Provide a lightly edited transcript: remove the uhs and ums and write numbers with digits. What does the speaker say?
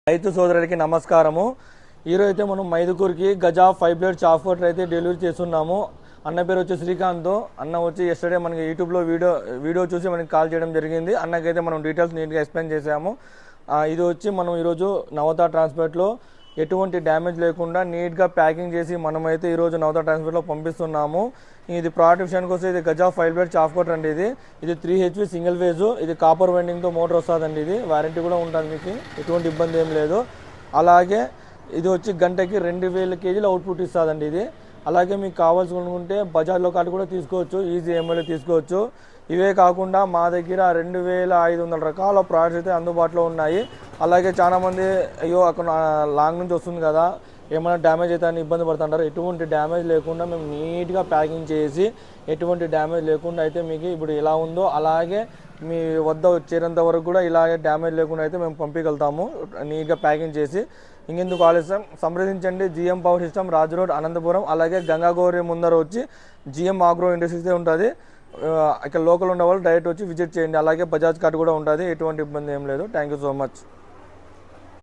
రైతు సోదరులకి నమస్కారము. ఈరోజు అయితే మనం మైదుకూరుకి గజా 5 ప్లేట్ చాప్ వాటర్ అయితే డెలివరీ చేస్తున్నాము. అన్న పేరు వచ్చి శ్రీకాంత్. అన్న వచ్చి ఎస్టర్డే మనకి యూట్యూబ్లో వీడియో చూసి మనకి కాల్ చేయడం జరిగింది. అన్నకైతే మనం డీటెయిల్స్ నీట్గా ఎక్స్ప్లెయిన్ చేసాము. ఇది వచ్చి మనం ఈరోజు నవత ట్రాన్స్పోర్ట్లో ఎటువంటి డ్యామేజ్ లేకుండా నీట్గా ప్యాకింగ్ చేసి మనమైతే ఈరోజు నవత ట్రాన్స్పోర్ట్లో పంపిస్తున్నాము. ఇది ప్రోడక్ట్ విషయానికి వస్తే ఇది గజా 5 ప్లేట్ చాప్ వాటర్ అండి. ఇది 3 HP సింగిల్ ఫేజ్. ఇది కాపర్ వైండింగ్తో మోటార్ వస్తుందండి. ఇది వారంటీ కూడా ఉంటుంది, మీకు ఎటువంటి ఇబ్బంది ఏం లేదు. అలాగే ఇది వచ్చి గంటకి 2000 kg అవుట్పుట్ ఇస్తుందండి. ఇది అలాగే మీకు కావాల్సి అనుకుంటే బజాజ్లో కార్డు కూడా తీసుకోవచ్చు, ఈజీ EMIలో తీసుకోవచ్చు. ఇవే కాకుండా మా దగ్గర 2500 రకాల ప్రోడక్ట్స్ అయితే అందుబాటులో ఉన్నాయి. అలాగే చాలామంది అయ్యో అక్కడ లాంగ్ నుంచి వస్తుంది కదా, ఏమైనా డ్యామేజ్ అయితే అని ఇబ్బంది పడుతుంటారు. ఎటువంటి డ్యామేజ్ లేకుండా మేము నీట్గా ప్యాకింగ్ చేసి ఎటువంటి డ్యామేజ్ లేకుండా అయితే మీకు ఇప్పుడు ఎలా ఉందో అలాగే మీ వద్ద వచ్చేంత వరకు కూడా ఇలాగే డ్యామేజ్ లేకుండా అయితే మేము పంపించగలుగుతాము నీట్గా ప్యాకింగ్ చేసి. ఇంకెందుకు ఆలస్యం, సంప్రదించండి. GM పవర్ సిస్టమ్, రాజు రోడ్, అనంతపురం. అలాగే గంగాగౌరి ముందర వచ్చి GM ఆగ్రో ఇండస్ట్రీస్ ఉంటుంది. ఇక్కడ లోకల్ ఉన్న వాళ్ళు డైరెక్ట్ వచ్చి విజిట్ చేయండి. అలాగే బజాజ్ కార్డు కూడా ఉంటుంది, ఎటువంటి ఇబ్బంది ఏం లేదు. Thank you so much.